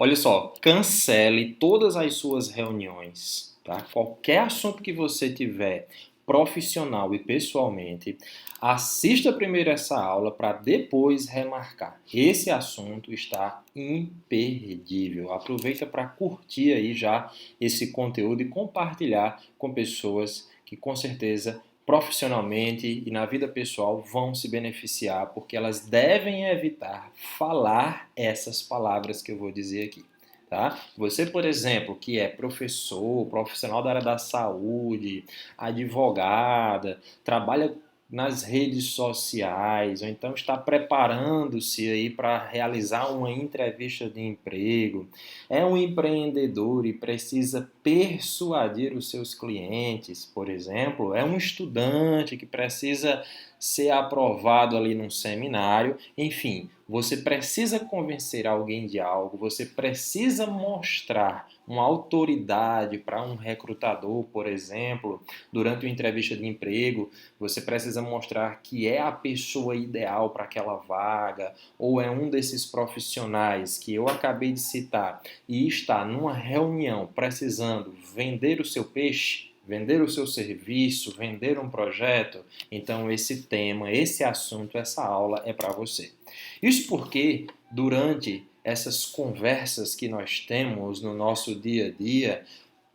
Olha só, cancele todas as suas reuniões, tá? Qualquer assunto que você tiver, profissional e pessoalmente, assista primeiro essa aula para depois remarcar. Esse assunto está imperdível. Aproveita para curtir aí já esse conteúdo e compartilhar com pessoas que com certeza profissionalmente e na vida pessoal vão se beneficiar, porque elas devem evitar falar essas palavras que eu vou dizer aqui. Tá? Você, por exemplo, que é professor, profissional da área da saúde, advogada, trabalha nas redes sociais, ou então está preparando-se aí para realizar uma entrevista de emprego, é um empreendedor e precisa persuadir os seus clientes, por exemplo, é um estudante que precisa ser aprovado ali num seminário, enfim, você precisa convencer alguém de algo, você precisa mostrar uma autoridade para um recrutador, por exemplo, durante uma entrevista de emprego, você precisa mostrar que é a pessoa ideal para aquela vaga, ou é um desses profissionais que eu acabei de citar e está numa reunião precisando vender o seu peixe, vender o seu serviço, vender um projeto, então esse tema, esse assunto, essa aula é para você. Isso porque durante essas conversas que nós temos no nosso dia a dia,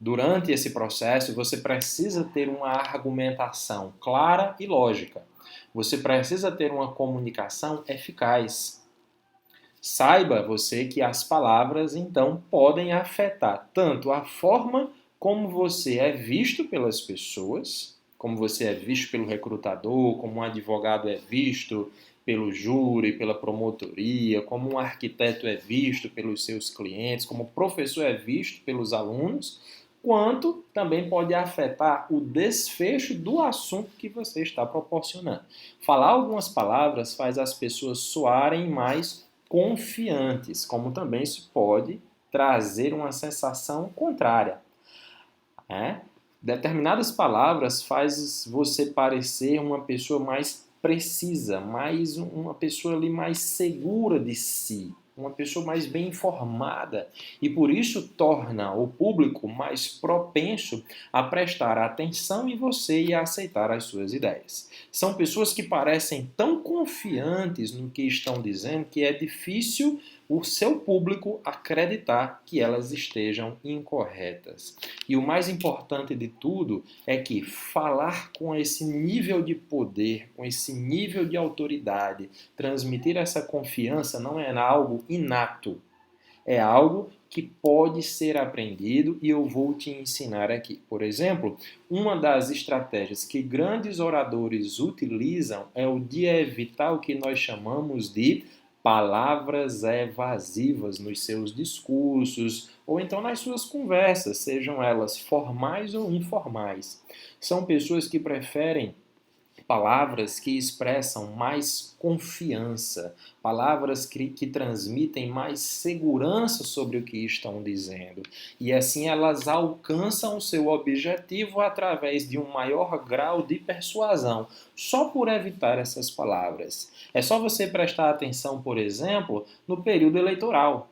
durante esse processo, você precisa ter uma argumentação clara e lógica. Você precisa ter uma comunicação eficaz. Saiba você que as palavras, então, podem afetar tanto a forma como você é visto pelas pessoas, como você é visto pelo recrutador, como um advogado é visto pelo júri, pela promotoria, como um arquiteto é visto pelos seus clientes, como o professor é visto pelos alunos, quanto também pode afetar o desfecho do assunto que você está proporcionando. Falar algumas palavras faz as pessoas soarem mais confiantes, como também isso pode trazer uma sensação contrária. Né? Determinadas palavras faz você parecer uma pessoa mais precisa, mais uma pessoa ali mais segura de si, uma pessoa mais bem informada e por isso torna o público mais propenso a prestar atenção em você e a aceitar as suas ideias. São pessoas que parecem tão confiantes no que estão dizendo que é difícil o seu público acreditar que elas estejam incorretas. E o mais importante de tudo é que falar com esse nível de poder, com esse nível de autoridade, transmitir essa confiança não é algo inato, é algo que pode ser aprendido e eu vou te ensinar aqui. Por exemplo, uma das estratégias que grandes oradores utilizam é o de evitar o que nós chamamos de palavras evasivas nos seus discursos ou então nas suas conversas, sejam elas formais ou informais. São pessoas que preferem palavras que expressam mais confiança, palavras que transmitem mais segurança sobre o que estão dizendo. E assim elas alcançam o seu objetivo através de um maior grau de persuasão, só por evitar essas palavras. É só você prestar atenção, por exemplo, no período eleitoral.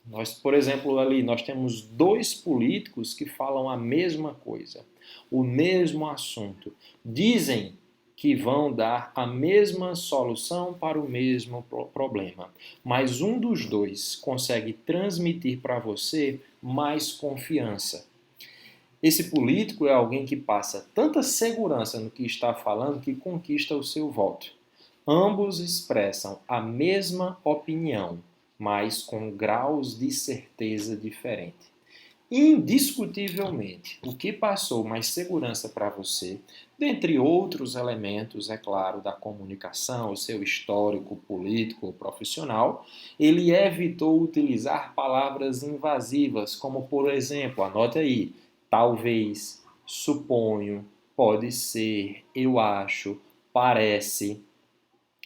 Nós, por exemplo, ali nós temos dois políticos que falam a mesma coisa, o mesmo assunto. Dizem que vão dar a mesma solução para o mesmo problema, mas um dos dois consegue transmitir para você mais confiança. Esse político é alguém que passa tanta segurança no que está falando que conquista o seu voto. Ambos expressam a mesma opinião, mas com graus de certeza diferentes. Indiscutivelmente, o que passou mais segurança para você, dentre outros elementos, é claro, da comunicação, o seu histórico político ou profissional, ele evitou utilizar palavras invasivas, como, por exemplo, anote aí, talvez, suponho, pode ser, eu acho, parece.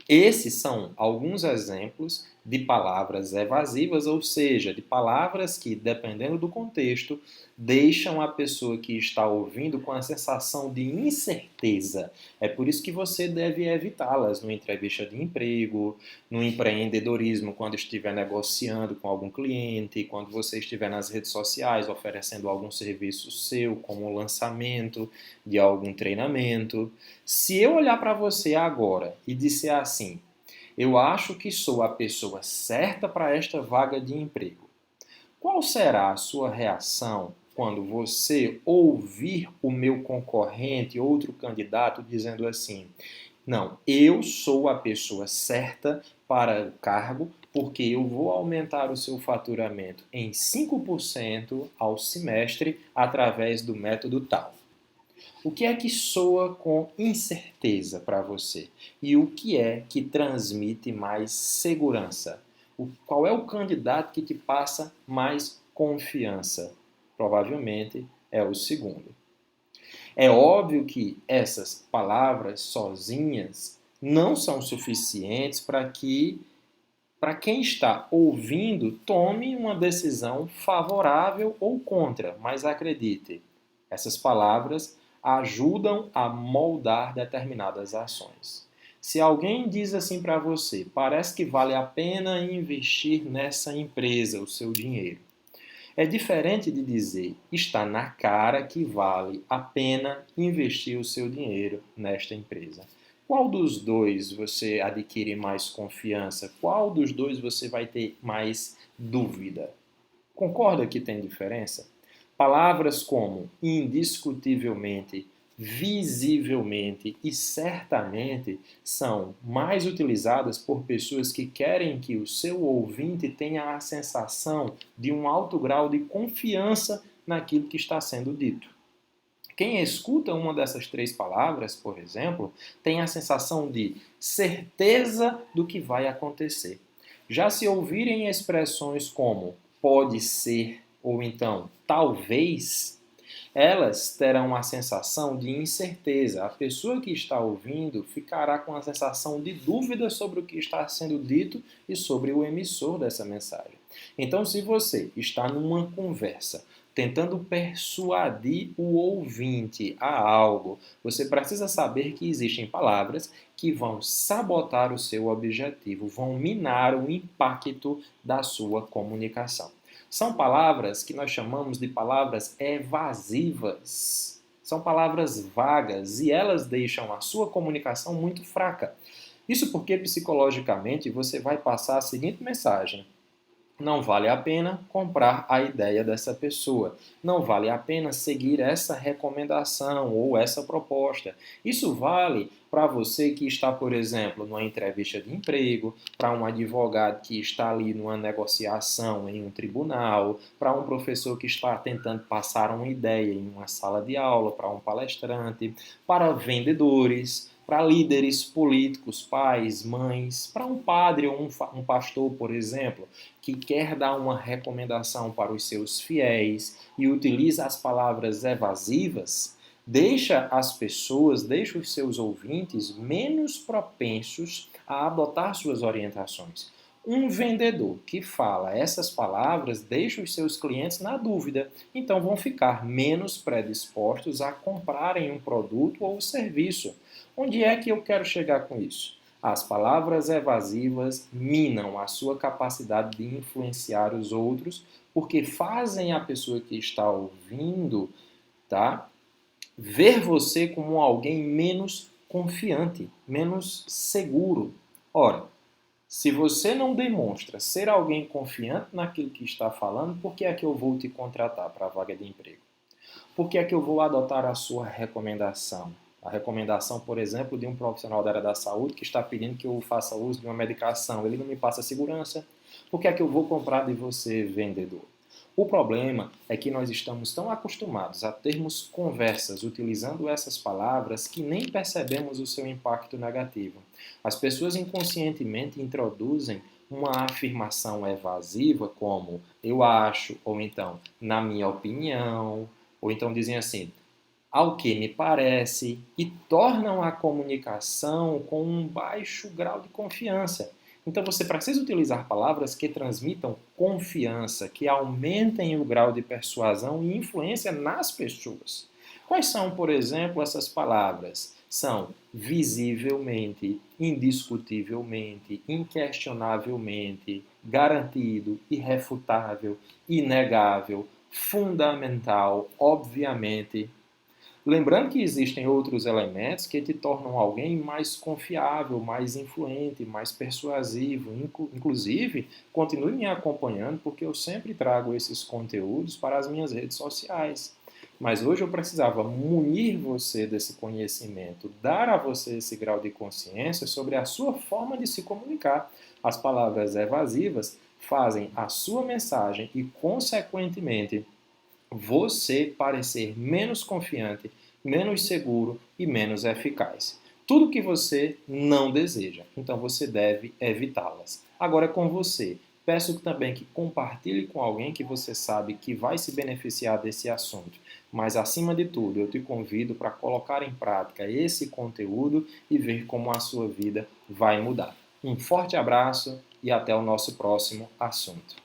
Esses são alguns exemplos de palavras evasivas, ou seja, de palavras que, dependendo do contexto, deixam a pessoa que está ouvindo com a sensação de incerteza. É por isso que você deve evitá-las numa entrevista de emprego, no empreendedorismo, quando estiver negociando com algum cliente, quando você estiver nas redes sociais oferecendo algum serviço seu, como o lançamento de algum treinamento. Se eu olhar para você agora e disser assim, eu acho que sou a pessoa certa para esta vaga de emprego. Qual será a sua reação quando você ouvir o meu concorrente, outro candidato, dizendo assim: não, eu sou a pessoa certa para o cargo porque eu vou aumentar o seu faturamento em 5% ao semestre através do método tal? O que é que soa com incerteza para você? E o que é que transmite mais segurança? Qual é o candidato que te passa mais confiança? Provavelmente é o segundo. É óbvio que essas palavras sozinhas não são suficientes para quem está ouvindo tome uma decisão favorável ou contra, mas acredite, essas palavras ajudam a moldar determinadas ações. Se alguém diz assim para você, parece que vale a pena investir nessa empresa o seu dinheiro. É diferente de dizer, está na cara que vale a pena investir o seu dinheiro nesta empresa. Qual dos dois você adquire mais confiança? Qual dos dois você vai ter mais dúvida? Concorda que tem diferença? Palavras como indiscutivelmente, visivelmente e certamente são mais utilizadas por pessoas que querem que o seu ouvinte tenha a sensação de um alto grau de confiança naquilo que está sendo dito. Quem escuta uma dessas três palavras, por exemplo, tem a sensação de certeza do que vai acontecer. Já se ouvirem expressões como pode ser ou então talvez, elas terão a sensação de incerteza. A pessoa que está ouvindo ficará com a sensação de dúvida sobre o que está sendo dito e sobre o emissor dessa mensagem. Então, se você está numa conversa tentando persuadir o ouvinte a algo, você precisa saber que existem palavras que vão sabotar o seu objetivo, vão minar o impacto da sua comunicação. São palavras que nós chamamos de palavras evasivas. São palavras vagas e elas deixam a sua comunicação muito fraca. Isso porque psicologicamente você vai passar a seguinte mensagem: não vale a pena comprar a ideia dessa pessoa. Não vale a pena seguir essa recomendação ou essa proposta. Isso vale para você que está, por exemplo, numa entrevista de emprego, para um advogado que está ali numa negociação em um tribunal, para um professor que está tentando passar uma ideia em uma sala de aula, para um palestrante, para vendedores, para líderes políticos, pais, mães, para um padre ou um pastor, por exemplo, que quer dar uma recomendação para os seus fiéis e utiliza as palavras evasivas, deixa as pessoas, deixa os seus ouvintes menos propensos a adotar suas orientações. Um vendedor que fala essas palavras deixa os seus clientes na dúvida, então vão ficar menos predispostos a comprarem um produto ou serviço. Onde é que eu quero chegar com isso? As palavras evasivas minam a sua capacidade de influenciar os outros, porque fazem a pessoa que está ouvindo, tá, ver você como alguém menos confiante, menos seguro. Ora, se você não demonstra ser alguém confiante naquilo que está falando, por que é que eu vou te contratar para a vaga de emprego? Por que é que eu vou adotar a sua recomendação? A recomendação, por exemplo, de um profissional da área da saúde que está pedindo que eu faça uso de uma medicação. Ele não me passa segurança. Por que é que eu vou comprar de você, vendedor? O problema é que nós estamos tão acostumados a termos conversas utilizando essas palavras que nem percebemos o seu impacto negativo. As pessoas inconscientemente introduzem uma afirmação evasiva como eu acho, ou então na minha opinião, ou então dizem assim, ao que me parece, e tornam a comunicação com um baixo grau de confiança. Então você precisa utilizar palavras que transmitam confiança, que aumentem o grau de persuasão e influência nas pessoas. Quais são, por exemplo, essas palavras? São visivelmente, indiscutivelmente, inquestionavelmente, garantido, irrefutável, inegável, fundamental, obviamente. Lembrando que existem outros elementos que te tornam alguém mais confiável, mais influente, mais persuasivo. Inclusive, continue me acompanhando porque eu sempre trago esses conteúdos para as minhas redes sociais. Mas hoje eu precisava munir você desse conhecimento, dar a você esse grau de consciência sobre a sua forma de se comunicar. As palavras evasivas fazem a sua mensagem e, consequentemente, você parecer menos confiante, menos seguro e menos eficaz. Tudo que você não deseja, então você deve evitá-las. Agora é com você. Peço também que compartilhe com alguém que você sabe que vai se beneficiar desse assunto. Mas, acima de tudo, eu te convido para colocar em prática esse conteúdo e ver como a sua vida vai mudar. Um forte abraço e até o nosso próximo assunto.